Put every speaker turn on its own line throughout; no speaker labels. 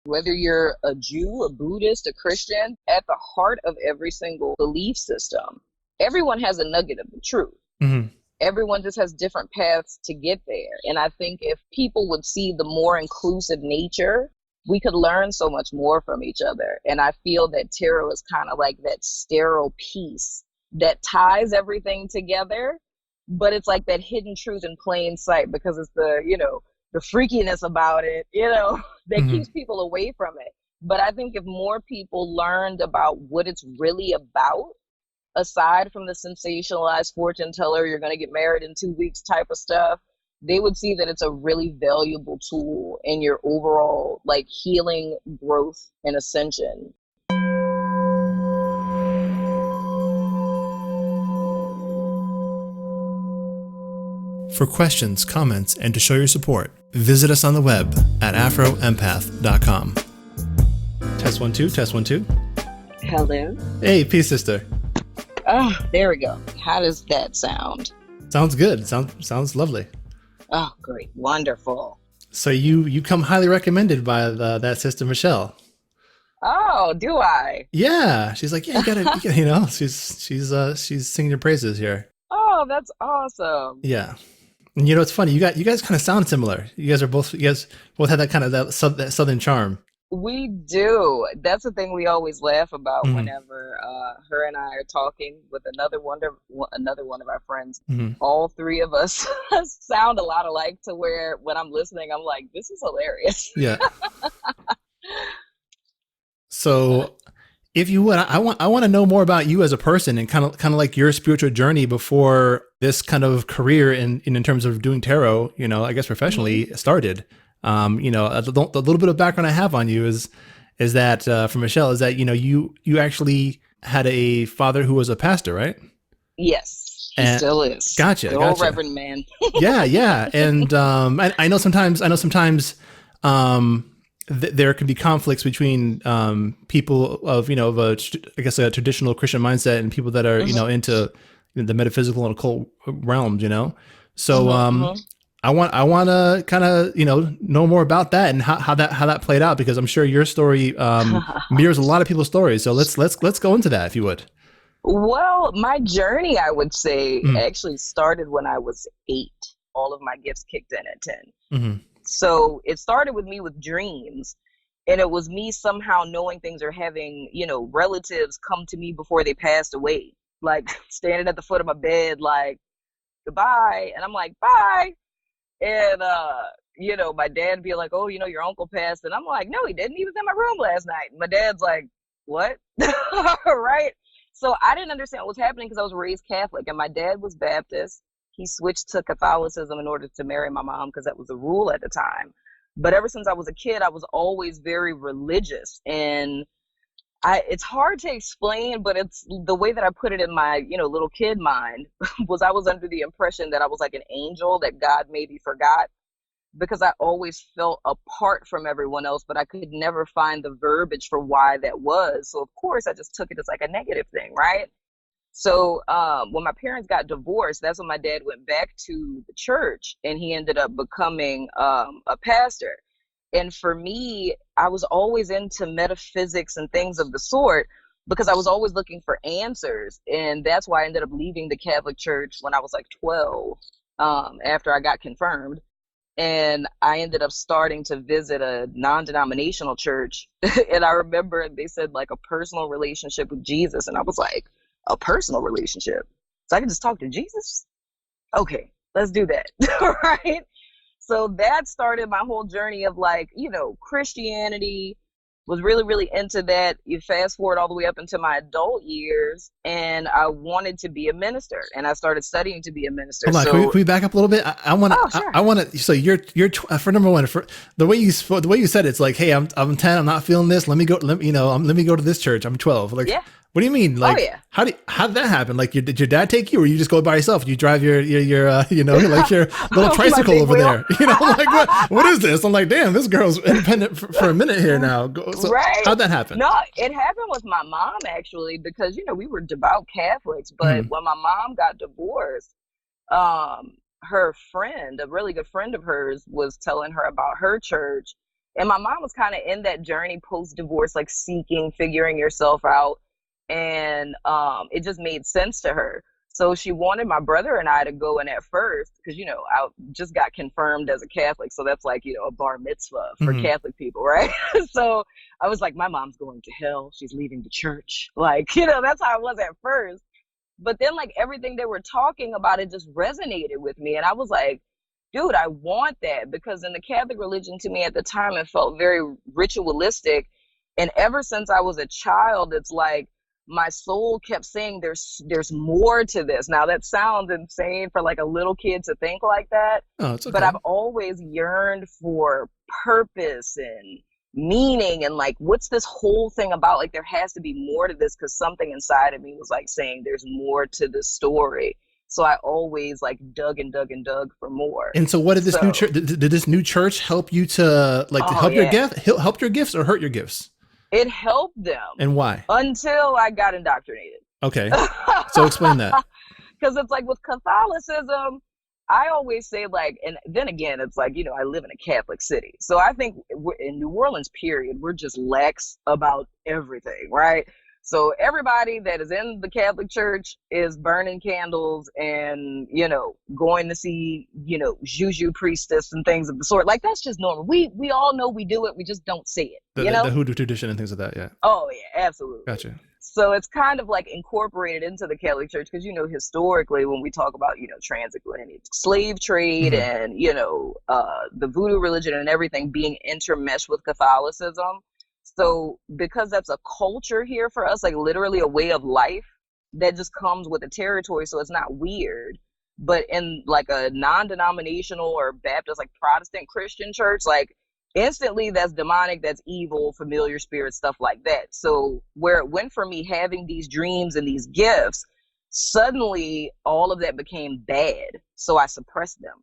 Whether you're a Jew, a Buddhist, a Christian, at the heart of every single belief system, everyone has a nugget of the truth.
Mm-hmm.
Everyone just has different paths to get there. And I think if people would see the more inclusive nature, we could learn so much more from each other. And I feel that tarot is kind of like that sterile piece that ties everything together, but it's like that hidden truth in plain sight, because it's the, the freakiness about it, that keeps people away from it. But I think if more people learned about what it's really about, aside from the sensationalized fortune teller, you're going to get married in 2 weeks type of stuff, they would see that it's a really valuable tool in your overall like healing, growth, and ascension.
For questions, comments, and to show your support, visit us on the web at afroempath.com. Test 1 2, test 1 2.
Hello.
Hey, peace, sister.
Oh, there we go. How does that sound?
Sounds good. Sounds lovely.
Oh, great. Wonderful.
So you come highly recommended by that sister Michelle.
Oh, do I?
Yeah, she's like, yeah, you gotta, she's singing your praises here.
Oh, that's awesome.
Yeah, and it's funny. You guys kind of sound similar. You guys both have that kind of that southern charm.
We do. That's the thing we always laugh about whenever her and I are talking with another one of our friends. All three of us sound a lot alike, to where when I'm listening, I'm like, this is hilarious.
Yeah. So, if you would, I want to know more about you as a person, and kind of like your spiritual journey before this kind of career in terms of doing tarot, I guess professionally started. A little bit of background I have on you is that for Michelle, is that you actually had a father who was a pastor, right?
Yes, he still is.
Gotcha.
Old Reverend man.
Yeah, and I know sometimes there can be conflicts between people of a traditional Christian mindset and people that are into the metaphysical and occult realms. So I want to kind of know more about that and how that played out, because I'm sure your story mirrors a lot of people's stories. So let's go into that, if you would.
Well, my journey, I would say, actually started when I was 8. All of my gifts kicked in at 10. So it started with me with dreams, and it was me somehow knowing things, or having, relatives come to me before they passed away, like standing at the foot of my bed, like, goodbye. And I'm like, bye. And, my dad be like, oh, your uncle passed. And I'm like, no, he didn't. He was in my room last night. And my dad's like, what? Right. So I didn't understand what was happening, because I was raised Catholic, and my dad was Baptist. He switched to Catholicism in order to marry my mom, because that was the rule at the time. But ever since I was a kid, I was always very religious. And it's hard to explain, but it's the way that I put it in my, little kid mind was I was under the impression that I was like an angel that God maybe forgot, because I always felt apart from everyone else, but I could never find the verbiage for why that was. So of course I just took it as like a negative thing, right? So when my parents got divorced, that's when my dad went back to the church, and he ended up becoming a pastor. And for me, I was always into metaphysics and things of the sort, because I was always looking for answers. And that's why I ended up leaving the Catholic Church when I was like 12, after I got confirmed. And I ended up starting to visit a non-denominational church. And I remember they said like a personal relationship with Jesus. And I was like, a personal relationship? So I can just talk to Jesus? Okay, let's do that. Right? So that started my whole journey of like, Christianity. Was really, really into that. You fast forward all the way up into my adult years, and I wanted to be a minister, and I started studying to be a minister.
Hold on, can we back up a little bit? I want to. Oh, sure. I want to. So you're for number one, for the way you said it, it's like, hey, I'm 10, I'm not feeling this. Let me go to this church. I'm 12. Like, yeah. What do you mean? Like, how did that happen? Like, did your dad take you, or you just go by yourself? You drive your like your little tricycle over there. Like what is this? I'm like, damn, this girl's independent for a minute here now. So right? How'd that happen?
No, it happened with my mom actually, because we were devout Catholics, but when my mom got divorced, her friend, a really good friend of hers, was telling her about her church. And my mom was kind of in that journey post-divorce, like seeking, figuring yourself out. And it just made sense to her. So she wanted my brother and I to go in at first because, you know, I just got confirmed as a Catholic. So that's like, you know, a bar mitzvah for Catholic people, right? So I was like, my mom's going to hell. She's leaving the church. Like, you know, that's how I was at first. But then like everything they were talking about, it just resonated with me. And I was like, dude, I want that, because in the Catholic religion, to me at the time, it felt very ritualistic. And ever since I was a child, it's like my soul kept saying there's more to this. Now that sounds insane for like a little kid to think like that.
Oh, it's okay.
But I've always yearned for purpose and meaning, and like, what's this whole thing about? Like, there has to be more to this, because something inside of me was like saying there's more to this story. So I always like dug and dug and dug for more.
And so what did this new church, did this new church help you to like help your gifts or hurt your gifts?
It helped them.
And why?
Until I got indoctrinated.
Okay. So explain that.
Because it's like with Catholicism, I always say like, and then again, it's like, you know, I live in a Catholic city. So I think in New Orleans, period, we're just lax about everything, right? So everybody that is in the Catholic Church is burning candles and, you know, going to see, you know, juju priestess and things of the sort. Like, that's just normal. We all know we do it. We just don't say it.
The hoodoo tradition and things like that. Yeah.
Oh, yeah, absolutely.
Gotcha.
So it's kind of like incorporated into the Catholic Church because, you know, historically, when we talk about, you know, transatlantic slave trade and, you know, the voodoo religion and everything being intermeshed with Catholicism. So because that's a culture here for us, like literally a way of life that just comes with the territory. So it's not weird. But in like a non-denominational or Baptist, like Protestant Christian church, like instantly that's demonic, that's evil, familiar spirits, stuff like that. So where it went from me having these dreams and these gifts, suddenly all of that became bad. So I suppressed them.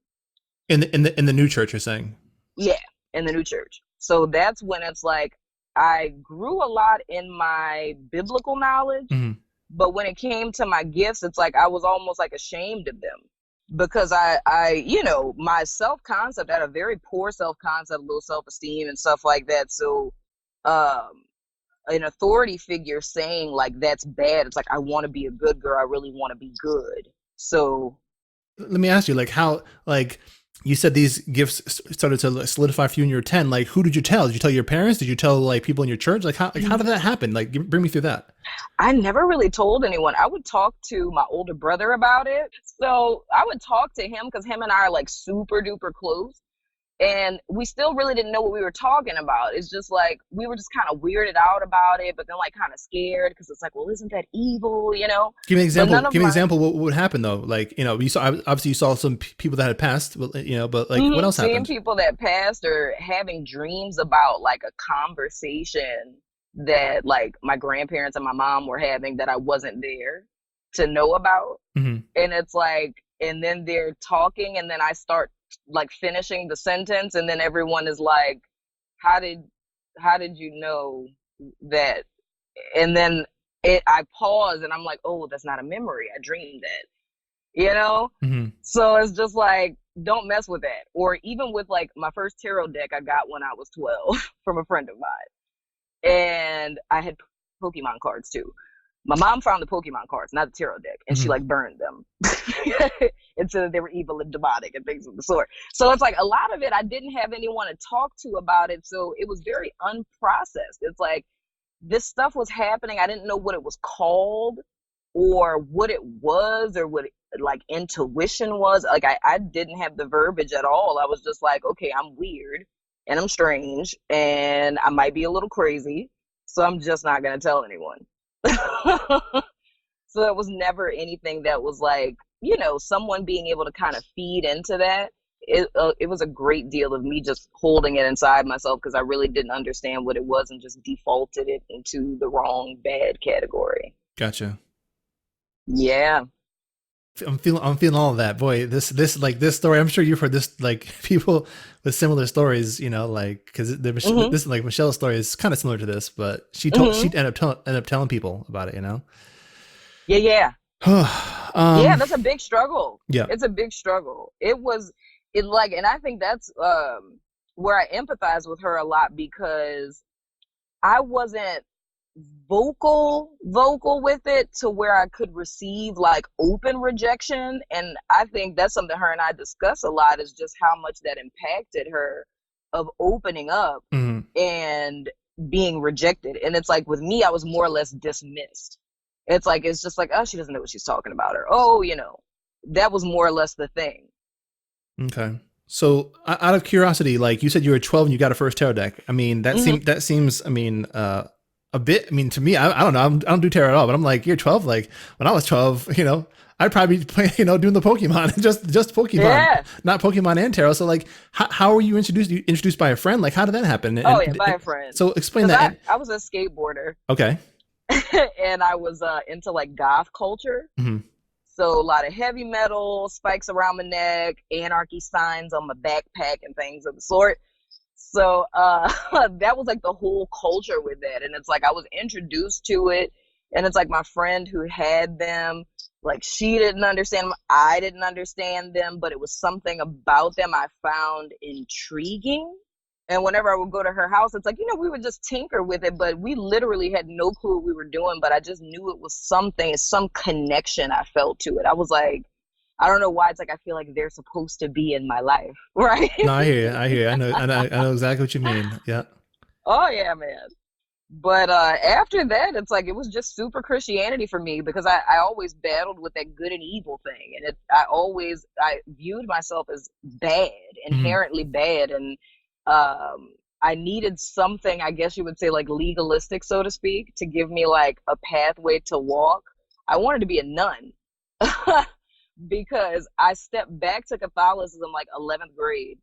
In the new church, you're saying? Yeah,
in the new church. So that's when it's like, I grew a lot in my biblical knowledge, but when it came to my gifts, it's like I was almost like ashamed of them because I you know, my self-concept, I had a very poor self-concept, low self-esteem and stuff like that. So an authority figure saying like that's bad, it's like, I want to be a good girl. I really want to be good. So
let me ask you, like, how, like, you said these gifts started to solidify for you when you were 10. Like, who did you tell? Did you tell your parents? Did you tell like people in your church? Like, how did that happen? Like, bring me through that.
I never really told anyone. I would talk to my older brother about it. So I would talk to him because him and I are like super duper close. And we still really didn't know what we were talking about. It's just like, we were just kind of weirded out about it, but then like kind of scared because it's like, well, isn't that evil, you know?
Give me an example. Give me an example. What would happen though? Like, you know, you saw, obviously you saw some people that had passed, you know, but like what else happened?
Seeing people that passed or having dreams about like a conversation that like my grandparents and my mom were having that I wasn't there to know about. And it's like, and then they're talking and then I start like finishing the sentence and then everyone is like, how did you know that? And then I pause and I'm like, oh, that's not a memory, I dreamed that, you know? So it's just like, don't mess with that. Or even with like my first tarot deck I got when I was 12 from a friend of mine, and I had Pokemon cards too. My mom found the Pokemon cards, not the tarot deck, and she like burned them and said that they were evil and demonic and things of the sort. So it's like a lot of it, I didn't have anyone to talk to about it. So it was very unprocessed. It's like this stuff was happening. I didn't know what it was called or what it was or what like intuition was. Like I didn't have the verbiage at all. I was just like, okay, I'm weird and I'm strange and I might be a little crazy. So I'm just not going to tell anyone. So it was never anything that was like, you know, someone being able to kind of feed into that. It was a great deal of me just holding it inside myself because I really didn't understand what it was and just defaulted it into the wrong bad category.
Gotcha.
Yeah.
I'm feeling all of that. Boy, this story, I'm sure you've heard this, like people with similar stories, you know, like, because this is like Michelle's story is kind of similar to this, but she ended up telling people about it, you know?
Yeah. Yeah, that's a big struggle.
Yeah.
It's a big struggle. And I think that's where I empathize with her a lot because I wasn't vocal with it to where I could receive like open rejection. And I think that's something her and I discuss a lot, is just how much that impacted her of opening up and being rejected. And it's like with me, I was more or less dismissed. It's like, it's just like, oh, she doesn't know what she's talking about, or, oh, you know, that was more or less the thing.
Okay. So out of curiosity, like you said, you were 12 and you got a first tarot deck. I mean, that seems, I mean, a bit, I mean, to me, I don't know. I don't do tarot at all, but I'm like, you're 12. Like when I was 12, you know, I'd probably be playing, you know, doing the Pokemon, just Pokemon, not Pokemon and tarot. So like, how were you introduced by a friend? Like, how did that happen?
By a friend.
So explain that.
I was a skateboarder.
Okay.
And I was into like goth culture. So a lot of heavy metal, spikes around my neck, anarchy signs on my backpack and things of the sort. So that was like the whole culture with that. And it's like I was introduced to it. And it's like my friend who had them, like she didn't understand them. I didn't understand them, but it was something about them I found intriguing. And whenever I would go to her house, it's like, you know, we would just tinker with it, but we literally had no clue what we were doing. But I just knew it was something, some connection I felt to it. I was like, I don't know why. It's like, I feel like they're supposed to be in my life, right?
No, I hear you. I know exactly what you mean. Yeah.
Oh, yeah, man. But after that, it's like, it was just super Christianity for me, because I always battled with that good and evil thing. And I viewed myself as bad, inherently bad. And I needed something, I guess you would say, like legalistic, so to speak, to give me like a pathway to walk. I wanted to be a nun because I stepped back to Catholicism like 11th grade,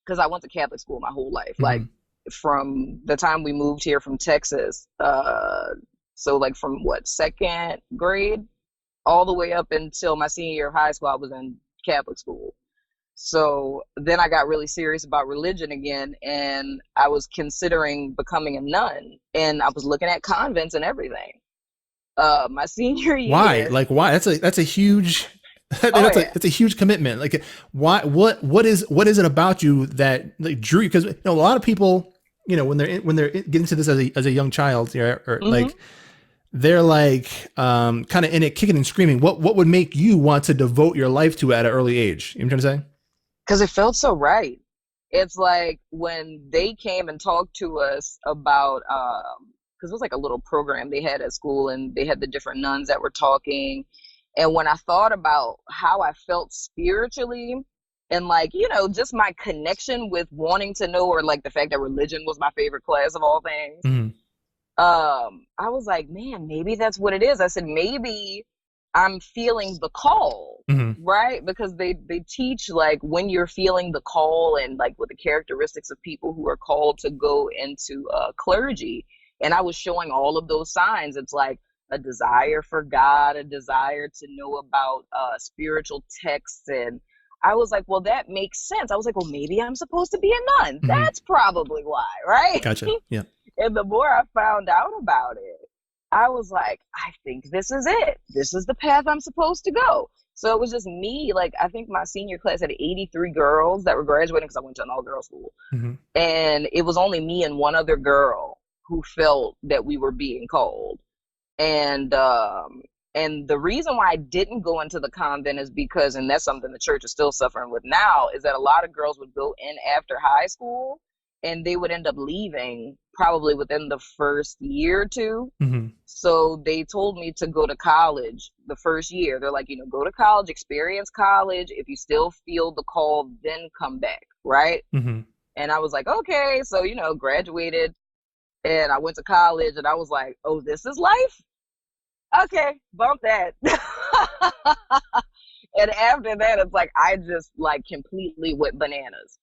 because I went to Catholic school my whole life, like from the time we moved here from Texas. So like from second grade all the way up until my senior year of high school, I was in Catholic school. So then I got really serious about religion again, and I was considering becoming a nun, and I was looking at convents and everything. My senior year.
Why? Like why? That's a huge that's a huge commitment. Like why? What is it about you that like drew you? Because you know, a lot of people, you know, when they're getting to this as a young child, or like they're like kind of in it, kicking and screaming. What would make you want to devote your life to at an early age? You know what I'm trying to say?
Because it felt so right. It's like when they came and talked to us about, because it was like a little program they had at school, and they had the different nuns that were talking. And when I thought about how I felt spiritually, and like, you know, just my connection with wanting to know, or like the fact that religion was my favorite class of all things, I was like, man, maybe that's what it is. I said, maybe I'm feeling the call, right? Because they teach like when you're feeling the call, and like with the characteristics of people who are called to go into clergy. And I was showing all of those signs. It's like a desire for God, a desire to know about spiritual texts. And I was like, well, that makes sense. I was like, well, maybe I'm supposed to be a nun. That's probably why, right?
Gotcha. Yeah.
And the more I found out about it, I was like, I think this is it. This is the path I'm supposed to go. So it was just me. Like, I think my senior class had 83 girls that were graduating, because I went to an all-girls school. And it was only me and one other girl who felt that we were being called. And the reason why I didn't go into the convent is because, and that's something the church is still suffering with now, is that a lot of girls would go in after high school, and they would end up leaving probably within the first year or two. So they told me to go to college the first year. They're like, you know, go to college, experience college. If you still feel the call, then come back, right? And I was like, okay. So, you know, graduated, and I went to college, and I was like, oh, this is life? Okay, bump that. And after that, it's like, I just like completely went bananas.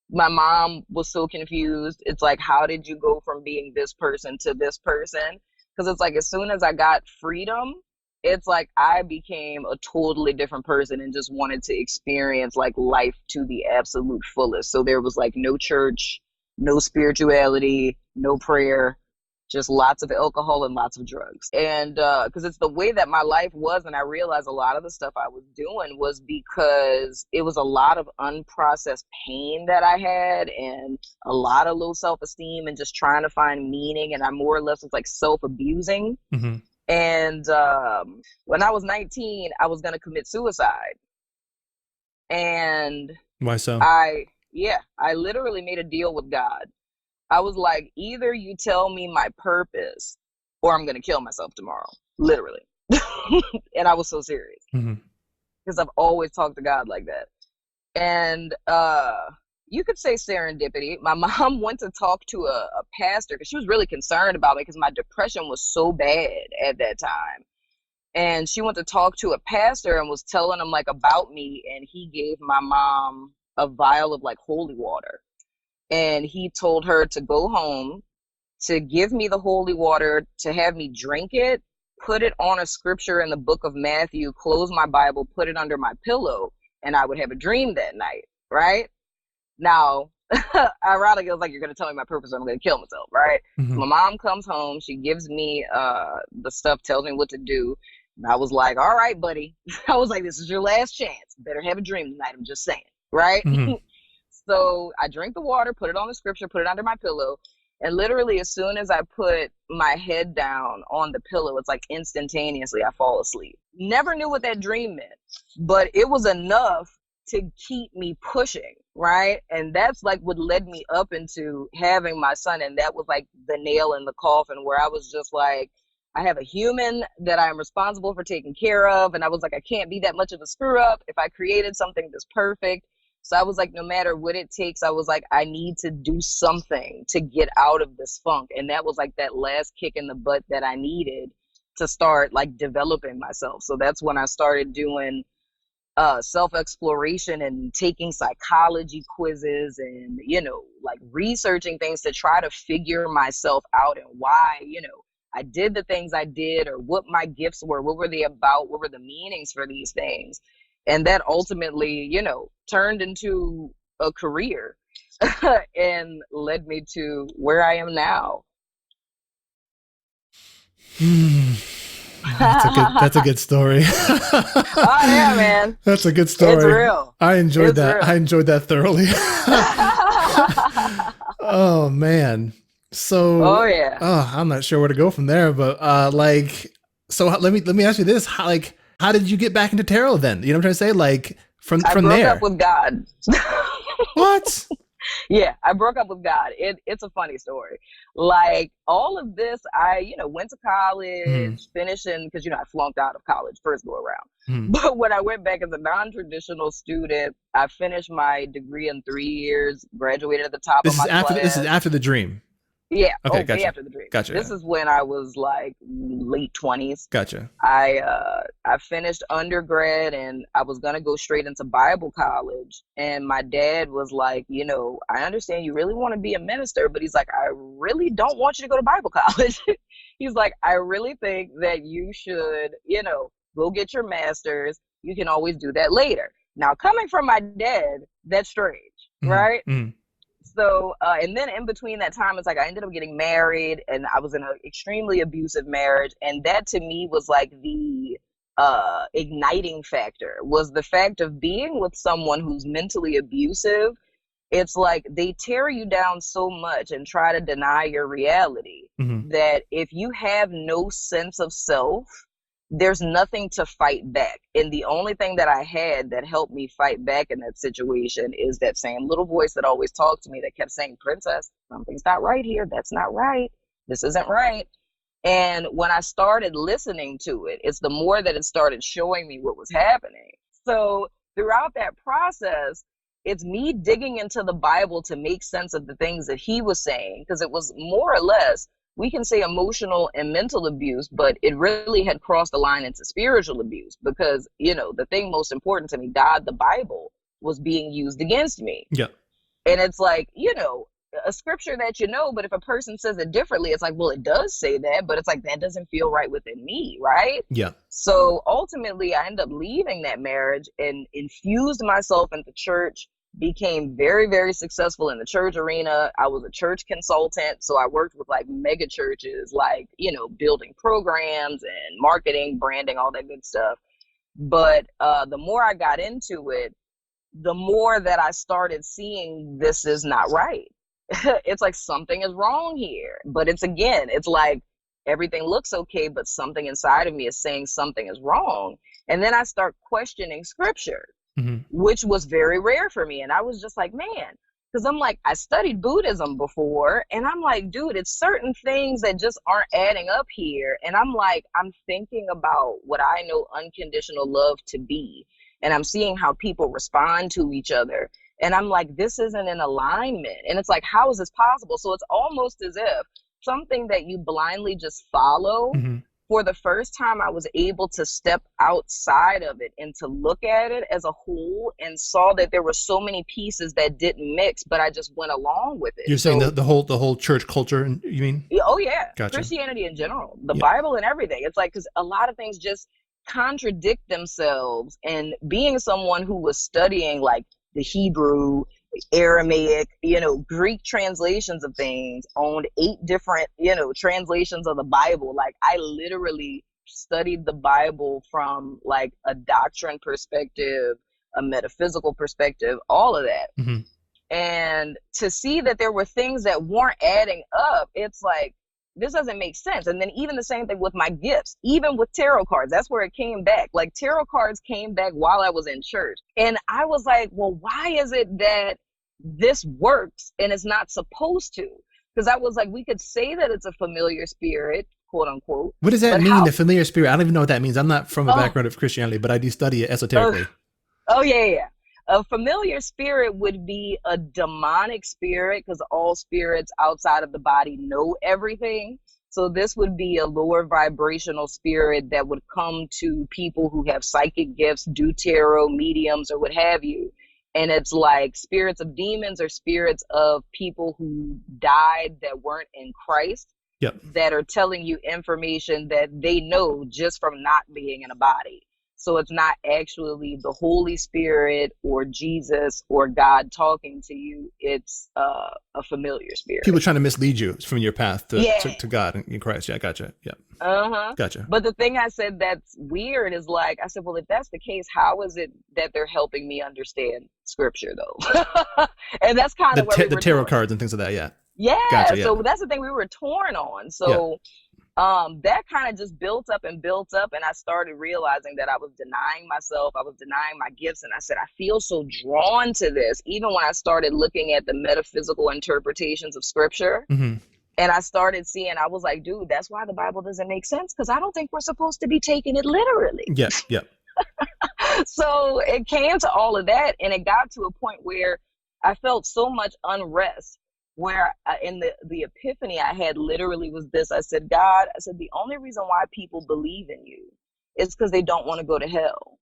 My mom was so confused. It's like, how did you go from being this person to this person? Because it's like, as soon as I got freedom, it's like I became a totally different person and just wanted to experience like life to the absolute fullest. So there was like no church, no spirituality, no prayer, just lots of alcohol and lots of drugs. And because it's the way that my life was, and I realized a lot of the stuff I was doing was because it was a lot of unprocessed pain that I had, and a lot of low self-esteem, and just trying to find meaning. And I more or less was like self-abusing. Mm-hmm. And when I was 19, I was going to commit suicide. And
why so?
I literally made a deal with God. I was like, either you tell me my purpose or I'm going to kill myself tomorrow, literally. And I was so serious because I've always talked to God like that. And you could say serendipity. My mom went to talk to a pastor because she was really concerned about me because my depression was so bad at that time. And she went to talk to a pastor and was telling him like about me. And he gave my mom a vial of like holy water. And he told her to go home, to give me the holy water, to have me drink it, put it on a scripture in the book of Matthew, close my Bible, put it under my pillow, and I would have a dream that night, right? Now, ironically, it was like, you're going to tell me my purpose or I'm going to kill myself, right? Mm-hmm. So my mom comes home, she gives me the stuff, tells me what to do. And I was like, all right, buddy. I was like, this is your last chance. Better have a dream tonight, I'm just saying, right? Mm-hmm. So I drink the water, put it on the scripture, put it under my pillow. And literally as soon as I put my head down on the pillow, it's like instantaneously I fall asleep. Never knew what that dream meant, but it was enough to keep me pushing, right? And that's like what led me up into having my son. And that was like the nail in the coffin, where I was just like, I have a human that I'm responsible for taking care of. And I was like, I can't be that much of a screw up if I created something that's perfect. So I was like, no matter what it takes, I was like, I need to do something to get out of this funk. And that was like that last kick in the butt that I needed to start like developing myself. So that's when I started doing self-exploration and taking psychology quizzes and, you know, like researching things to try to figure myself out and why, you know, I did the things I did, or what my gifts were, what were they about, what were the meanings for these things. And that ultimately, you know, turned into a career and led me to where I am now.
That's a good story.
Oh yeah, man.
That's a good story.
It's real.
I enjoyed that. Real. I enjoyed that thoroughly. Oh man. So I'm not sure where to go from there, but so let me ask you this. How did you get back into tarot then? You know what I'm trying to say? Like from there. I broke
up with God.
What?
Yeah, I broke up with God. It's a funny story. Like all of this, I, you know, went to college, finishing, because, you know, I flunked out of college first go around. But when I went back as a non-traditional student, I finished my degree in 3 years, graduated at the top of my class.
This is after the dream.
Yeah.
Okay, gotcha.
Way after the dream.
Gotcha.
This is when I was like late 20s.
Gotcha.
I finished undergrad and I was gonna go straight into Bible college. And my dad was like, you know, I understand you really want to be a minister, but he's like, I really don't want you to go to Bible college. He's like, I really think that you should, you know, go get your master's. You can always do that later. Now, coming from my dad, that's strange, right? Mm-hmm. So, and then in between that time, it's like I ended up getting married and I was in an extremely abusive marriage. And that to me was like the igniting factor, was the fact of being with someone who's mentally abusive. It's like they tear you down so much and try to deny your reality that if you have no sense of self, there's nothing to fight back. And the only thing that I had that helped me fight back in that situation is that same little voice that always talked to me that kept saying, Princess, something's not right here. That's not right. This isn't right. And when I started listening to it, it's the more that it started showing me what was happening. So throughout that process, it's me digging into the Bible to make sense of the things that he was saying, because it was more or less, we can say emotional and mental abuse, but it really had crossed the line into spiritual abuse because, you know, the thing most important to me, God, the Bible, was being used against me.
Yeah.
And it's like, you know, a scripture that you know, but if a person says it differently, it's like, well, it does say that, but it's like, that doesn't feel right within me, right?
Yeah.
So ultimately, I ended up leaving that marriage and infused myself into church, became very, very successful in the church arena. I was a church consultant. So I worked with like mega churches, like, you know, building programs and marketing, branding, all that good stuff. But the more I got into it, the more that I started seeing this is not right. It's like something is wrong here. But it's like everything looks okay, but something inside of me is saying something is wrong. And then I start questioning scripture, which was very rare for me. And I was just like, man, because I'm like, I studied Buddhism before, and I'm like, dude, it's certain things that just aren't adding up here. And I'm like, I'm thinking about what I know unconditional love to be. And I'm seeing how people respond to each other. And I'm like, this isn't in alignment. And it's like, how is this possible? So it's almost as if something that you blindly just follow, for the first time, I was able to step outside of it and to look at it as a whole, and saw that there were so many pieces that didn't mix, but I just went along with it.
You're saying the whole church culture, you mean?
Oh yeah.
Gotcha.
Christianity in general, the Bible and everything. It's like, because a lot of things just contradict themselves. And being someone who was studying like the Hebrew, Aramaic, you know, Greek translations of things, owned 8 different, you know, translations of the Bible. Like, I literally studied the Bible from like a doctrine perspective, a metaphysical perspective, all of that. And to see that there were things that weren't adding up, it's like, this doesn't make sense. And then even the same thing with my gifts, even with tarot cards, that's where it came back. Like, tarot cards came back while I was in church. And I was like, well, why is it that this works and it's not supposed to? Because I was like, we could say that it's a familiar spirit, quote unquote.
What does that mean, the familiar spirit? I don't even know what that means. I'm not from a background of Christianity, but I do study it esoterically.
Yeah. A familiar spirit would be a demonic spirit, because all spirits outside of the body know everything. So this would be a lower vibrational spirit that would come to people who have psychic gifts, do tarot, mediums, or what have you. And it's like spirits of demons or spirits of people who died that weren't in Christ, that are telling you information that they know just from not being in a body. So it's not actually the Holy Spirit or Jesus or God talking to you. It's a familiar spirit.
People trying to mislead you from your path to God in Christ. Yeah, gotcha. Yeah. Gotcha.
But the thing I said that's weird is like, I said, well, if that's the case, how is it that they're helping me understand scripture though? And that's kind of where the
tarot cards and things like that. Yeah.
Yeah.
Gotcha,
so that's the thing we were torn on. So that kind of just built up, and I started realizing that I was denying myself, I was denying my gifts, and I said, I feel so drawn to this, even when I started looking at the metaphysical interpretations of scripture. And I started seeing, I was like, dude, that's why the Bible doesn't make sense, because I don't think we're supposed to be taking it literally.
Yeah.
So it came to all of that, and it got to a point where I felt so much unrest, where in the epiphany I had literally was this. I said, God, I said, the only reason why people believe in you is because they don't want to go to hell.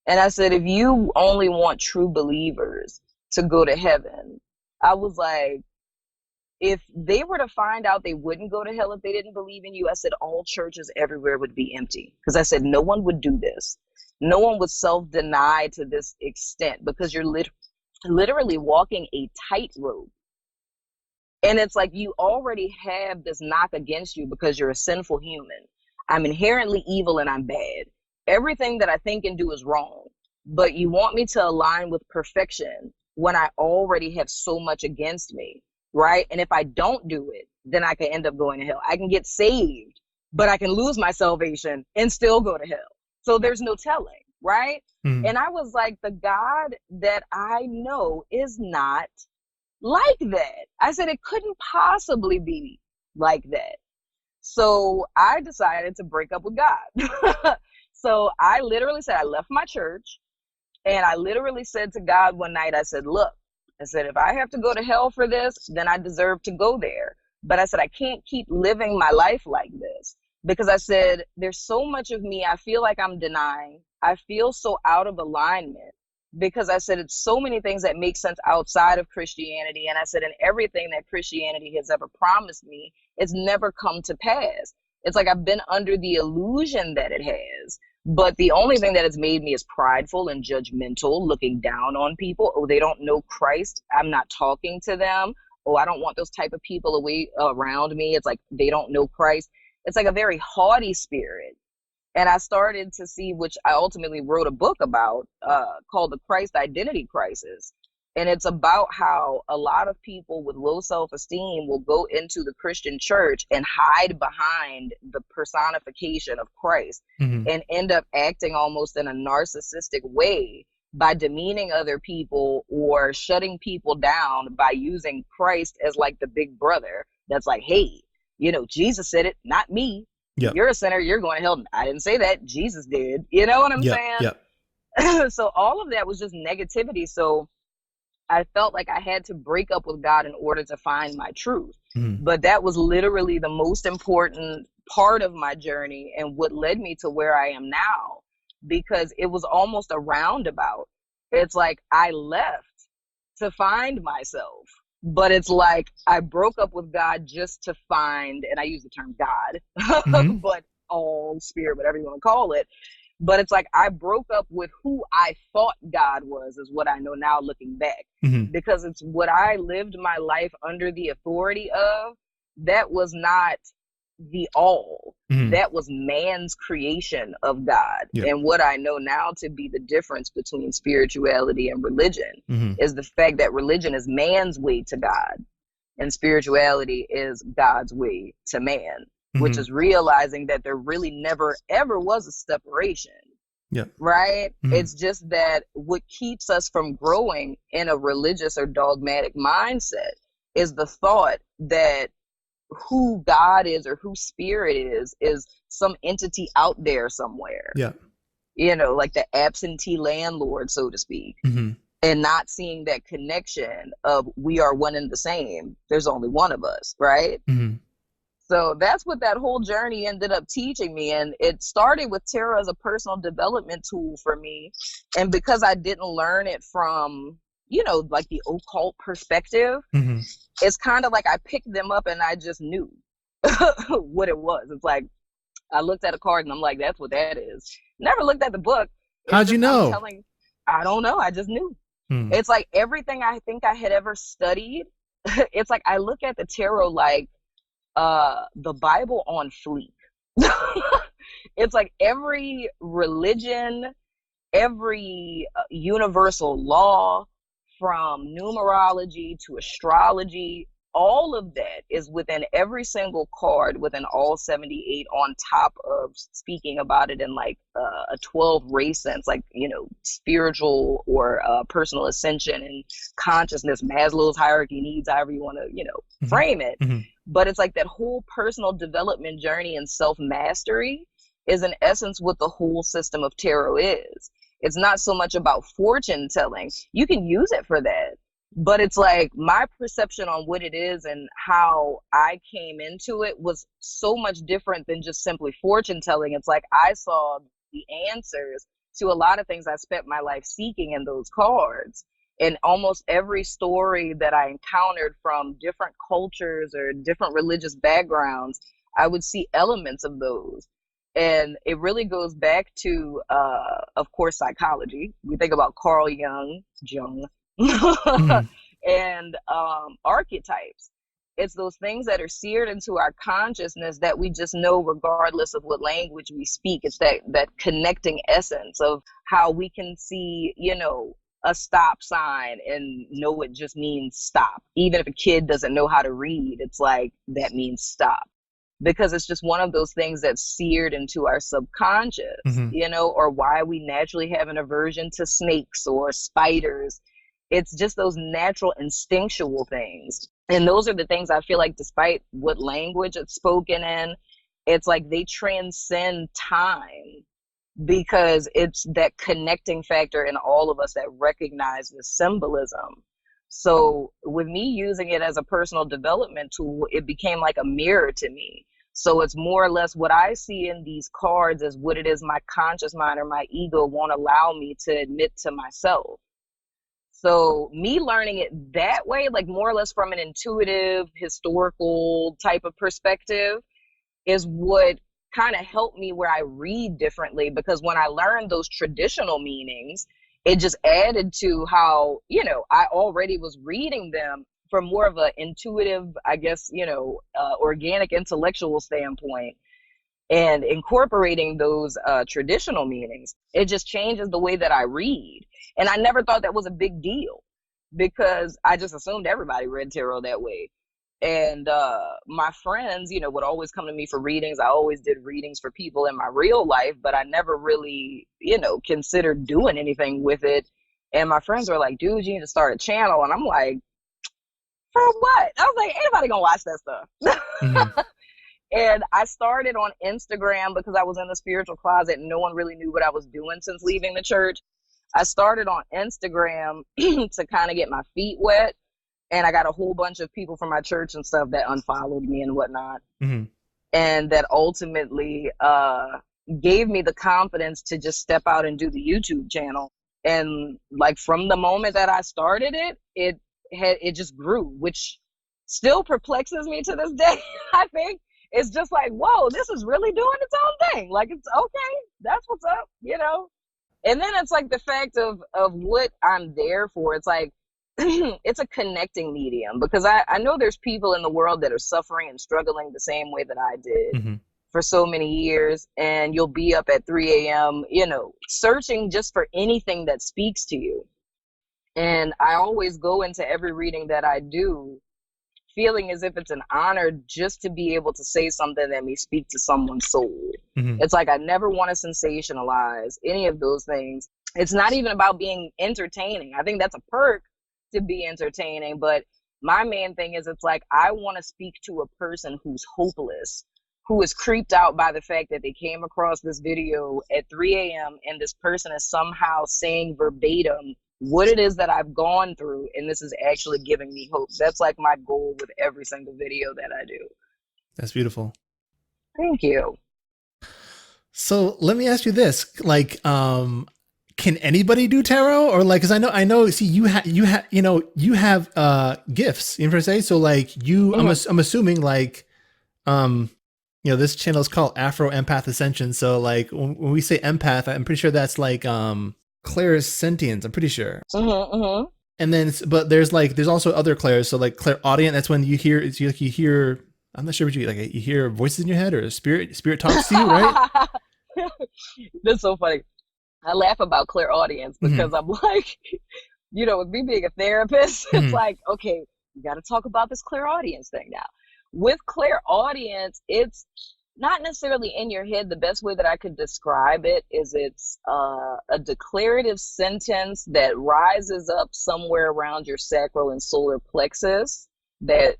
And I said, if you only want true believers to go to heaven, I was like, if they were to find out they wouldn't go to hell if they didn't believe in you, I said, all churches everywhere would be empty. Because I said, no one would do this. No one would self-deny to this extent, because you're literally walking a tightrope. And it's like, you already have this knock against you because you're a sinful human. I'm inherently evil and I'm bad. Everything that I think and do is wrong. But you want me to align with perfection when I already have so much against me, right? And if I don't do it, then I can end up going to hell. I can get saved, but I can lose my salvation and still go to hell. So there's no telling, right? And I was like, the God that I know is not like that. I said, it couldn't possibly be like that. So I decided to break up with God. So I literally said, I left my church, and I literally said to God one night, I said, look, I said, if I have to go to hell for this, then I deserve to go there. But I said, I can't keep living my life like this, because I said, there's so much of me I feel like I'm denying. I feel so out of alignment, because I said, it's so many things that make sense outside of Christianity. And I said, and everything that Christianity has ever promised me, it's never come to pass. It's like I've been under the illusion that it has, But the only thing that has made me is prideful and judgmental, looking down on people. Oh, they don't know Christ. I'm not talking to them. Oh, I don't want those type of people away around me. It's like they don't know Christ. It's like a very haughty spirit. And I started to see, which I ultimately wrote a book about, called The Christ Identity Crisis. And it's about how a lot of people with low self-esteem will go into the Christian church and hide behind the personification of Christ and end up acting almost in a narcissistic way by demeaning other people or shutting people down by using Christ as like the big brother that's like, hey, you know, Jesus said it, not me. Yep. You're a sinner, you're going to hell. I didn't say that. Jesus did. You know what I'm saying? Yep. So all of that was just negativity. So I felt like I had to break up with God in order to find my truth. But that was literally the most important part of my journey and what led me to where I am now, because it was almost a roundabout. It's like I left to find myself. But it's like I broke up with God just to find, and I use the term God, but all spirit, whatever you want to call it. But it's like I broke up with who I thought God was, is what I know now looking back. Because it's what I lived my life under the authority of. That was not the all. That was man's creation of God. And what I know now to be the difference between spirituality and religion is the fact that religion is man's way to God and spirituality is God's way to man, which is realizing that there really never ever was a separation. Right? It's just that what keeps us from growing in a religious or dogmatic mindset is the thought that who God is or who spirit is some entity out there somewhere. You know, like the absentee landlord, so to speak. And not seeing that connection of we are one and the same. There's only one of us, right? So that's what that whole journey ended up teaching me. And it started with tarot as a personal development tool for me. And because I didn't learn it from, you know, like the occult perspective, it's kind of like I picked them up and I just knew what it was. It's like I looked at a card and I'm like, that's what that is. Never looked at the book.
How'd you know?
I don't know. I just knew. It's like everything I think I had ever studied. It's like I look at the tarot like the Bible on fleek. It's like every religion, every universal law, from numerology to astrology, all of that is within every single card within all 78, on top of speaking about it in like a 12 ray sense, like, you know, spiritual or personal ascension and consciousness, Maslow's hierarchy needs, however you want to, you know, frame it. But it's like that whole personal development journey and self-mastery is in essence what the whole system of tarot is. It's not so much about fortune telling. You can use it for that. But it's like my perception on what it is and how I came into it was so much different than just simply fortune telling. It's like I saw the answers to a lot of things I spent my life seeking in those cards. And almost every story that I encountered from different cultures or different religious backgrounds, I would see elements of those. And it really goes back to, of course, psychology. We think about Carl Jung, and archetypes. It's those things that are seared into our consciousness that we just know regardless of what language we speak. It's that connecting essence of how we can see, you know, a stop sign and know it just means stop. Even if a kid doesn't know how to read, it's like that means stop. Because it's just one of those things that's seared into our subconscious, you know, or why we naturally have an aversion to snakes or spiders. It's just those natural instinctual things. And those are the things I feel like, despite what language it's spoken in, it's like they transcend time, because it's that connecting factor in all of us that recognize the symbolism. So with me using it as a personal development tool, it became like a mirror to me. So it's more or less what I see in these cards is what it is my conscious mind or my ego won't allow me to admit to myself. So me learning it that way, like more or less from an intuitive, historical type of perspective, is what kind of helped me where I read differently, because when I learned those traditional meanings, it just added to how, you know, I already was reading them from more of an intuitive, I guess, you know, organic intellectual standpoint, and incorporating those traditional meanings. It just changes the way that I read. And I never thought that was a big deal, because I just assumed everybody read tarot that way. And my friends, you know, would always come to me for readings. I always did readings for people in my real life, but I never really, you know, considered doing anything with it. And my friends were like, dude, you need to start a channel. And I'm like, for what? I was like, ain't nobody gonna watch that stuff. Mm-hmm. And I started on Instagram because I was in the spiritual closet and no one really knew what I was doing since leaving the church. I started on Instagram to kind of get my feet wet. And I got a whole bunch of people from my church and stuff that unfollowed me and whatnot. Mm-hmm. And that ultimately gave me the confidence to just step out and do the YouTube channel. And like from the moment that I started it, it just grew, which still perplexes me to this day. I think it's just like, whoa, this is really doing its own thing. Like, it's okay. That's what's up, you know? And then it's like the fact of what I'm there for. It's like, it's a connecting medium, because I know there's people in the world that are suffering and struggling the same way that I did mm-hmm. for so many years. And you'll be up at 3 a.m., you know, searching just for anything that speaks to you. And I always go into every reading that I do feeling as if it's an honor just to be able to say something that may speak to someone's soul. Mm-hmm. It's like I never want to sensationalize any of those things. It's not even about being entertaining. I think that's a perk to be entertaining, but my main thing is, it's like I want to speak to a person who's hopeless, who is creeped out by the fact that they came across this video at 3 a.m. and this person is somehow saying verbatim what it is that I've gone through, and this is actually giving me hope. That's like my goal with every single video that I do.
That's beautiful.
Thank you.
So let me ask you this, like, can anybody do tarot? Or like, cause I know, see, you have gifts, you know what I'm saying? So like you, mm-hmm. I'm assuming like, you know, this channel is called Afro Empath Ascension. So like when we say empath, I'm pretty sure that's like, clairsentience, I'm pretty sure. Mm-hmm, mm-hmm. And then, but there's also other clairs. So like clairaudient, that's when you hear, I'm not sure what you hear voices in your head, or spirit talks to you, right?
That's so funny. I laugh about clairaudience because mm-hmm. I'm like, you know, with me being a therapist, mm-hmm. it's like, okay, you got to talk about this clairaudience thing now. With clairaudience, it's not necessarily in your head. The best way that I could describe it is it's a declarative sentence that rises up somewhere around your sacral and solar plexus that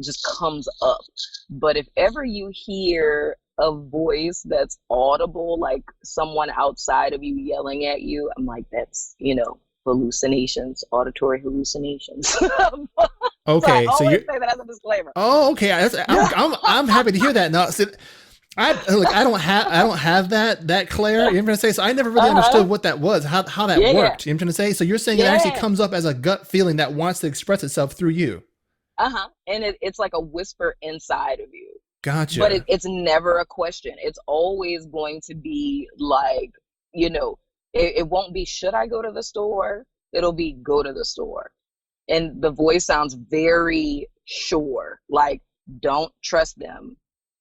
just comes up. But if ever you hear a voice that's audible, like someone outside of you yelling at you, I'm like, that's, you know, hallucinations, auditory hallucinations.
Okay,
so you say that as a disclaimer.
Oh, okay. I'm happy to hear that. Now, so I don't have that clair. You know what I'm trying to say? So I never really understood what that was, how that worked. You know what I'm trying to say? So you're saying it actually comes up as a gut feeling that wants to express itself through you.
And it's like a whisper inside of you.
Gotcha.
But it's never a question. It's always going to be like, you know, it won't be, should I go to the store? It'll be, go to the store. And the voice sounds very sure, like, don't trust them.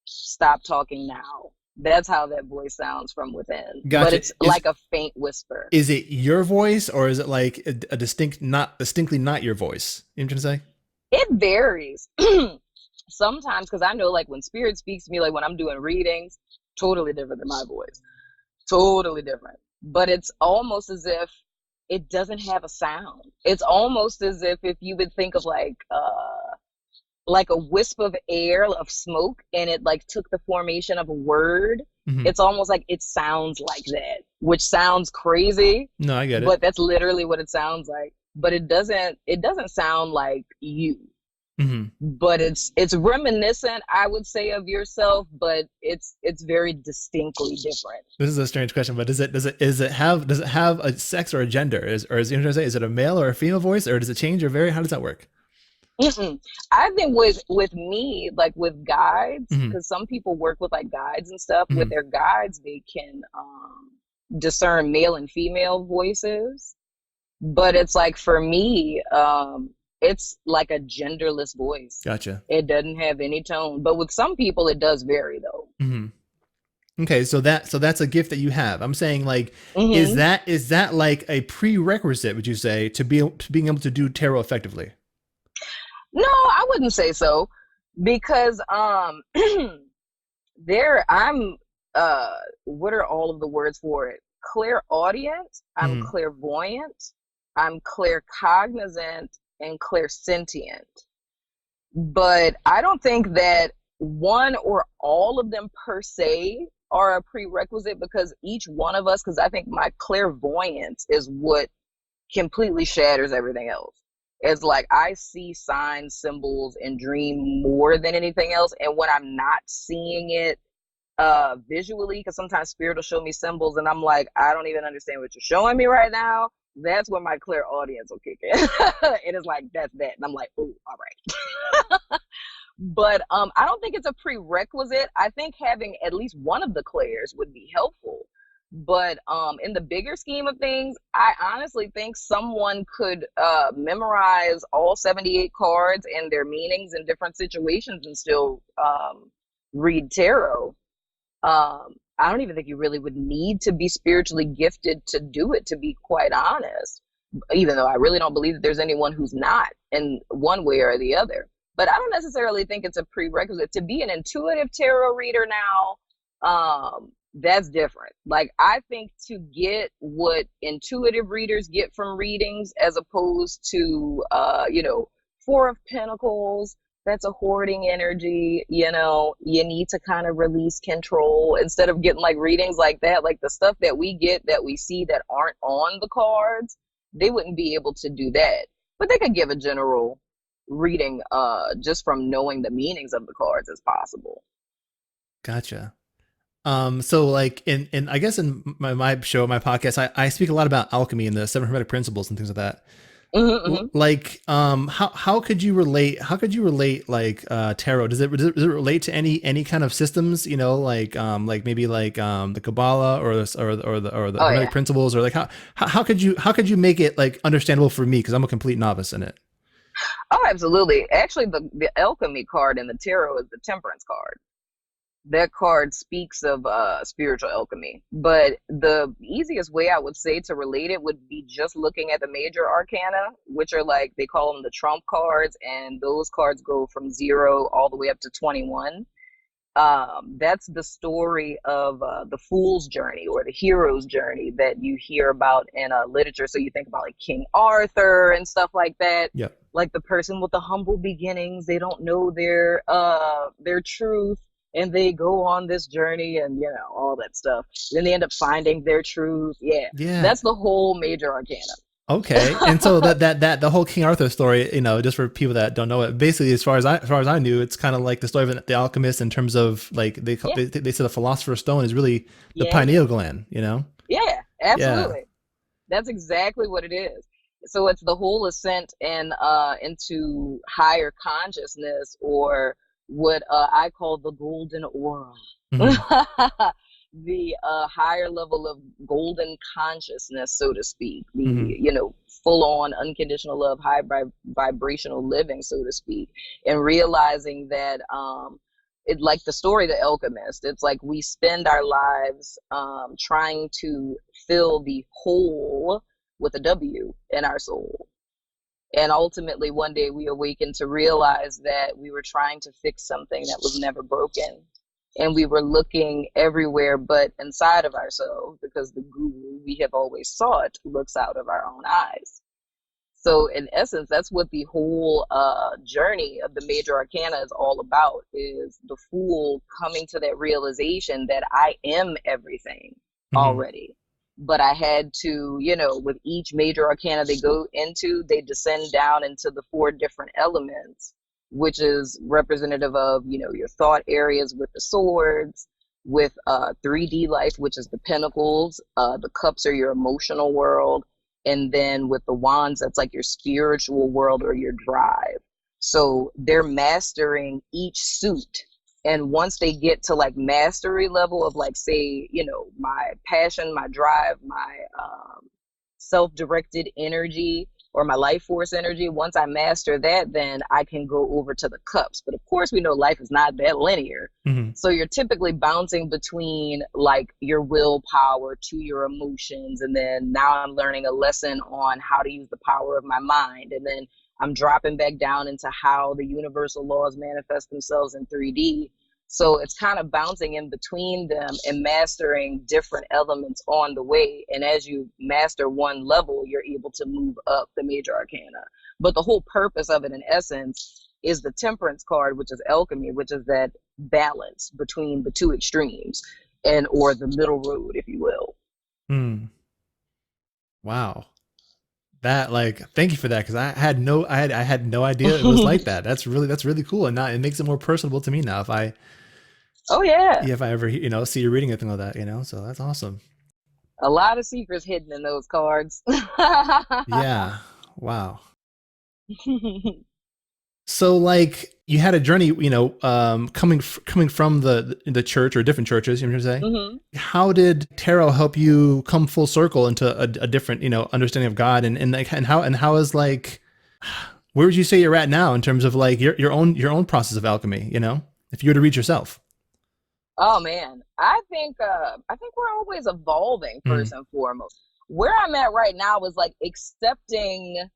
Stop talking now. That's how that voice sounds from within.
Gotcha.
But it's like a faint whisper.
Is it your voice, or is it like a distinctly not your voice? You know what I'm trying to say?
It varies. Sometimes, because I know, like, when spirit speaks to me, like when I'm doing readings, totally different than my voice. Totally different. But it's almost as if it doesn't have a sound. It's almost as if you would think of like a wisp of air, of smoke, and it like took the formation of a word. Mm-hmm. It's almost like it sounds like that, which sounds crazy.
No, I get it.
But that's literally what it sounds like. But it doesn't sound like you. Mm-hmm. But it's reminiscent, I would say, of yourself, but it's very distinctly different.
This is a strange question, but does it have a sex or a gender? Is it a male or a female voice, or does it change or vary? How does that work?
I think with me, like with guides, because some people work with like guides and stuff. With their guides, they can discern male and female voices. But it's like for me, it's like a genderless voice.
Gotcha.
It doesn't have any tone. But with some people, it does vary though.
Okay, so that's a gift that you have. I'm saying like, is that like a prerequisite, would you say, to being able to do tarot effectively?
No, I wouldn't say so, because what are all of the words for it? Clairaudient, I'm clairvoyant, I'm claircognizant, and clairsentient. But I don't think that one or all of them per se are a prerequisite, because each one of us, because I think my clairvoyance is what completely shatters everything else. It's like I see signs, symbols, and dream more than anything else. And when I'm not seeing it visually, because sometimes spirit will show me symbols and I'm like, I don't even understand what you're showing me right now. That's when my clairaudience will kick in. And it's like, that's that. And I'm like, oh, all right. But I don't think it's a prerequisite. I think having at least one of the clairs would be helpful. But in the bigger scheme of things, I honestly think someone could memorize all 78 cards and their meanings in different situations and still read tarot. I don't even think you really would need to be spiritually gifted to do it, to be quite honest, even though I really don't believe that there's anyone who's not in one way or the other. But I don't necessarily think it's a prerequisite to be an intuitive tarot reader now. That's different. Like, I think to get what intuitive readers get from readings, as opposed to, Four of Pentacles, that's a hoarding energy, you need to kind of release control instead of getting like readings like that. Like the stuff that we get, that we see that aren't on the cards, they wouldn't be able to do that. But they could give a general reading just from knowing the meanings of the cards as possible.
Gotcha. So like in I guess in my show, my podcast, I speak a lot about alchemy and the 7 hermetic principles and things like that. Like, how could you relate like, tarot? Does it relate to any kind of systems, like maybe like, the Kabbalah or the hermetic principles, or like how could you make it like understandable for me? 'Cause I'm a complete novice in it.
Oh, absolutely. Actually, the alchemy card in the tarot is the temperance card. That card speaks of spiritual alchemy. But the easiest way I would say to relate it would be just looking at the major arcana, which are like, they call them the trump cards, and those cards go from 0 all the way up to 21. That's the story of the fool's journey or the hero's journey that you hear about in literature. So you think about like King Arthur and stuff like that.
Yeah.
Like the person with the humble beginnings, they don't know their truth, and they go on this journey and all that stuff. Then they end up finding their truth. Yeah. That's the whole major arcana.
Okay. And so that the whole King Arthur story, just for people that don't know it, basically, as far as I knew, it's kind of like the story of the alchemist, in terms of like they said the philosopher's stone is really the pineal gland, Yeah,
absolutely. That's exactly what it is. So it's the whole ascent and into higher consciousness, or what I call the golden aura. The higher level of golden consciousness, so to speak, the full-on unconditional love, high vibrational living, so to speak, and realizing that it, like the story of the alchemist, it's like we spend our lives trying to fill the hole with a W in our soul. And ultimately, one day we awakened to realize that we were trying to fix something that was never broken. And we were looking everywhere but inside of ourselves, because the guru we have always sought looks out of our own eyes. So in essence, that's what the whole journey of the major arcana is all about, is the fool coming to that realization that I am everything already. But I had to, with each major arcana they go into, they descend down into the 4 different elements, which is representative of, your thought areas with the swords, with 3D life, which is the pentacles, the cups are your emotional world, and then with the wands, that's like your spiritual world or your drive. So they're mastering each suit. And once they get to like mastery level of like, say, you know, my passion, my drive, my self-directed energy, or my life force energy, once I master that, then I can go over to the cups. But of course, we know life is not that linear. Mm-hmm. So you're typically bouncing between like your willpower to your emotions. And then now I'm learning a lesson on how to use the power of my mind. And then I'm dropping back down into how the universal laws manifest themselves in 3D. So it's kind of bouncing in between them and mastering different elements on the way. And as you master one level, you're able to move up the major arcana. But the whole purpose of it, in essence, is the temperance card, which is alchemy, which is that balance between the two extremes, and or the middle road, if you will.
Wow. That, like, thank you for that, because I had no idea it was like that. That's really cool, and now it makes it more personable to me now. If I ever, you know, see you reading anything like that, you know, so that's awesome.
A lot of secrets hidden in those cards.
Yeah. Wow. So, like, you had a journey, you know, coming from the church or different churches, you know what I'm saying? Mm-hmm. How did tarot help you come full circle into a different, you know, understanding of God, and how is, like, where would you say you're at now in terms of like your own process of alchemy, you know, if you were to read yourself?
Oh man, I think we're always evolving first and foremost. Where I'm at right now is like accepting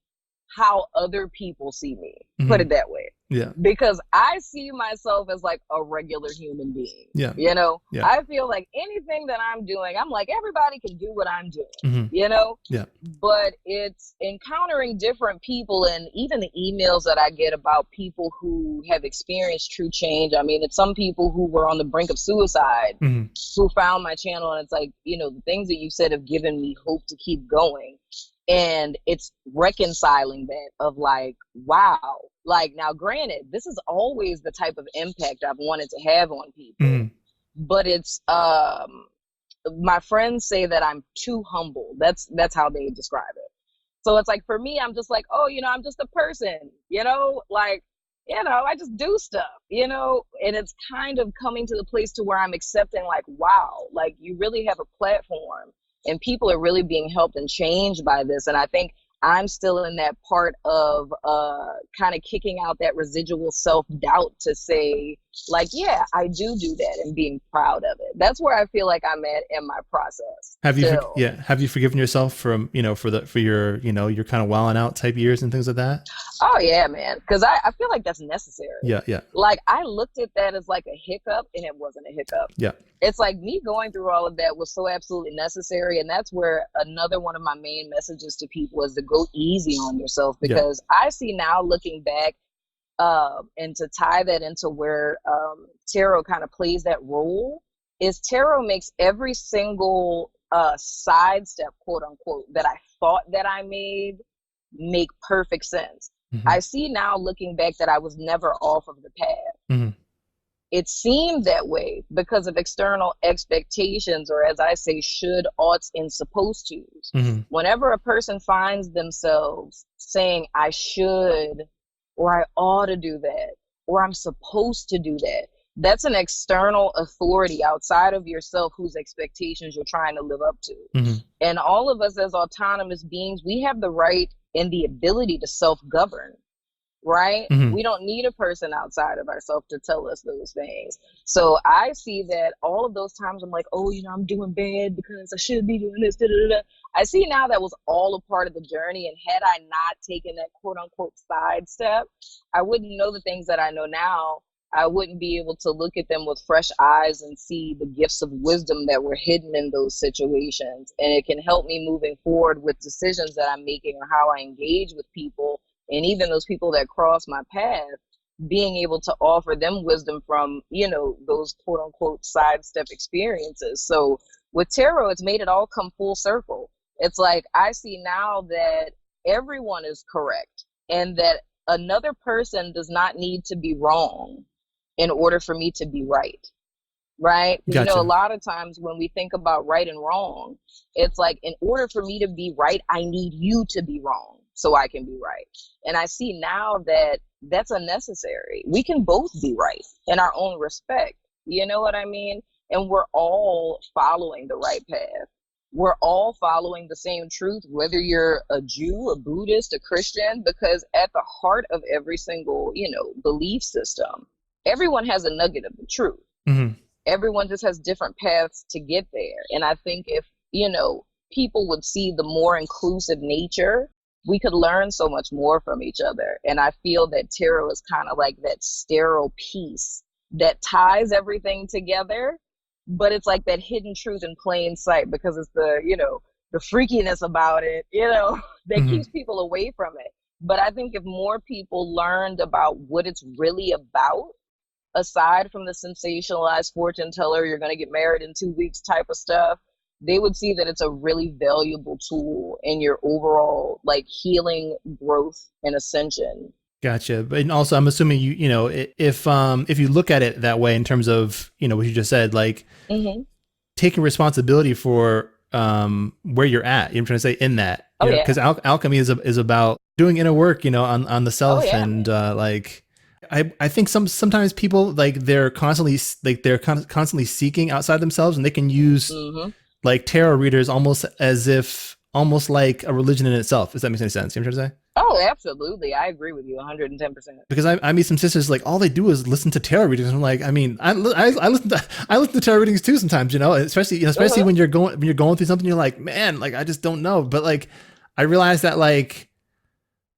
how other people see me, put it that way.
Yeah.
Because I see myself as like a regular human being.
Yeah.
You know,
yeah.
I feel like anything that I'm doing, I'm like, everybody can do what I'm doing, you know?
Yeah.
But it's encountering different people, and even the emails that I get about people who have experienced true change. I mean, it's some people who were on the brink of suicide who found my channel, and it's like, you know, the things that you said have given me hope to keep going. And it's reconciling that of like, wow, like, now granted, this is always the type of impact I've wanted to have on people, but it's, my friends say that I'm too humble. That's how they describe it. So it's like, for me, I'm just like, oh, you know, I'm just a person, you know, like, you know, I just do stuff, you know, and it's kind of coming to the place to where I'm accepting like, wow, like, you really have a platform. And people are really being helped and changed by this. And I think I'm still in that part of kind of kicking out that residual self-doubt to say, like, yeah, I do that, and being proud of it. That's where I feel like I'm at in my process.
Have you forgiven yourself from, you know, for your, you know, your kind of wilding out type years and things like that?
Oh yeah, man. Because I feel like that's necessary.
Yeah.
Like, I looked at that as like a hiccup, and it wasn't a hiccup.
Yeah.
It's like me going through all of that was so absolutely necessary. And that's where another one of my main messages to people is to go easy on yourself, because I see now, looking back, and to tie that into where tarot kind of plays that role, is tarot makes every single sidestep, quote unquote, that I thought that I made make perfect sense. I see now, looking back, that I was never off of the path. It seemed that way because of external expectations, or as I say, should, oughts, and supposed tos. Whenever a person finds themselves saying, I should, or I ought to do that, or I'm supposed to do that, that's an external authority outside of yourself whose expectations you're trying to live up to. And all of us as autonomous beings, we have the right and the ability to self-govern. Right? We don't need a person outside of ourselves to tell us those things. So I see that all of those times I'm like, oh, you know, I'm doing bad because I should be doing this. I see now that was all a part of the journey. And had I not taken that quote unquote sidestep, I wouldn't know the things that I know now. I wouldn't be able to look at them with fresh eyes and see the gifts of wisdom that were hidden in those situations. And it can help me moving forward with decisions that I'm making, or how I engage with people. And even those people that cross my path, being able to offer them wisdom from, you know, those quote unquote sidestep experiences. So with tarot, it's made it all come full circle. It's like, I see now that everyone is correct, and that another person does not need to be wrong in order for me to be right. Right?
Gotcha.
You know, a lot of times when we think about right and wrong, it's like, in order for me to be right, I need you to be wrong. so I can be right. And I see now that that's unnecessary. We can both be right in our own respect. You know what I mean? And we're all following the right path. We're all following the same truth, whether you're a Jew, a Buddhist, a Christian, because at the heart of every single, belief system, everyone has a nugget of the truth. Mm-hmm. Everyone just has different paths to get there. And I think if, people would see the more inclusive nature, we could learn so much more from each other. And I feel that tarot is kind of like that sterile piece that ties everything together, but it's like that hidden truth in plain sight, because it's the freakiness about it, that keeps people away from it. But I think if more people learned about what it's really about, aside from the sensationalized fortune teller, you're going to get married in 2 weeks type of stuff, they would see that it's a really valuable tool in your overall healing, growth, and ascension.
Gotcha. But also, I'm assuming if you look at it that way in terms of what you just said, taking responsibility for where you're at. I'm trying to say in that, because alchemy is about doing inner work, on the self, and I think sometimes people they're constantly seeking outside themselves, and they can use tarot readers almost like a religion in itself. Does that make any sense? You know what I'm trying to say?
Oh, absolutely. I agree with you 110%.
Because I meet some sisters all they do is listen to tarot readings. I'm like, I listen to tarot readings too sometimes, especially when you're going through something, you're like, man, I just don't know. But I realize that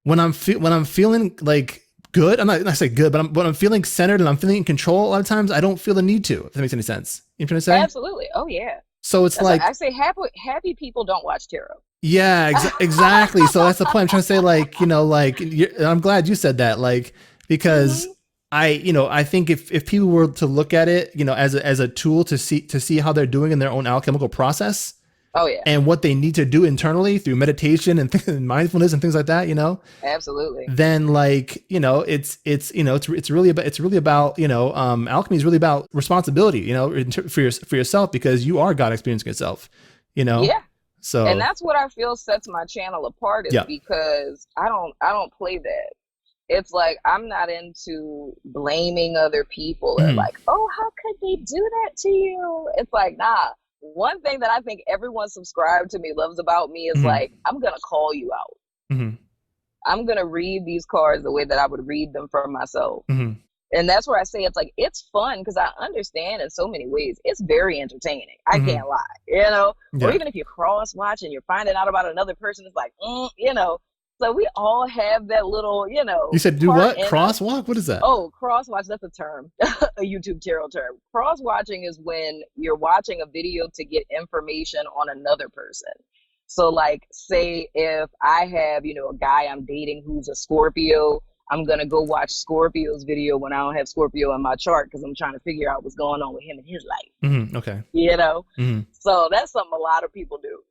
when I'm feeling good, I say good, but when I'm feeling centered and I'm feeling in control, a lot of times I don't feel the need to, if that makes any sense. You know what I'm trying to say?
Absolutely. Oh yeah.
So it's
I say happy people don't watch tarot.
Yeah, exactly. So that's the point. I'm trying to say, I'm glad you said that, because I think if people were to look at it, as a tool to see how they're doing in their own alchemical process.
Oh yeah.
And what they need to do internally through meditation and mindfulness and things like that,
Absolutely.
Then it's really about alchemy is really about responsibility, for yourself, because you are God experiencing yourself,
Yeah.
So,
and that's what I feel sets my channel apart, is because I don't play that. It's I'm not into blaming other people or oh, how could they do that to you? It's nah. One thing that I think everyone subscribed to me loves about me is I'm going to call you out. Mm-hmm. I'm going to read these cards the way that I would read them for myself. Mm-hmm. And that's where I say it's fun, because I understand in so many ways. It's very entertaining. I can't lie, Yeah. Or even if you cross watch and you're finding out about another person, it's So we all have that little,
You said do what? Crosswalk? What is that?
Oh, crosswatch. That's a term, a YouTube tarot term. Cross-watching is when you're watching a video to get information on another person. So say if I have, a guy I'm dating who's a Scorpio, I'm going to go watch Scorpio's video when I don't have Scorpio in my chart, because I'm trying to figure out what's going on with him in his life.
Mm-hmm. Okay.
So that's something a lot of people do.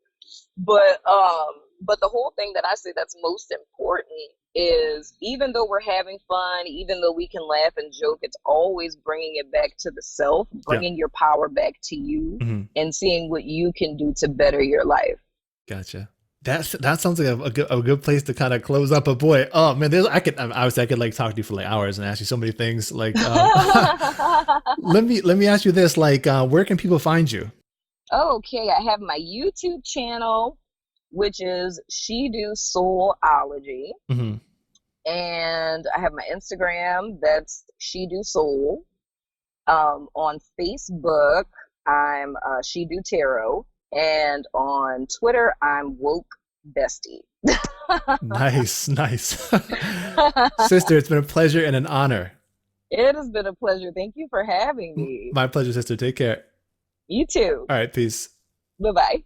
But the whole thing that I say that's most important is, even though we're having fun, even though we can laugh and joke, it's always bringing it back to the self, bringing your power back to you, and seeing what you can do to better your life.
Gotcha. That sounds like a good place to kind of close up. But boy, oh man, I could talk to you for hours and ask you so many things. Let me ask you this: where can people find you?
Okay, I have my YouTube channel, which is Shedoo Soulology, and I have my Instagram, that's Shedoo Soul. On Facebook, I'm Shedoo Tarot. And on Twitter, I'm Woke Bestie.
Nice. Sister, it's been a pleasure and an honor.
It has been a pleasure. Thank you for having me.
My pleasure, sister. Take care.
You too.
All right, peace.
Bye-bye.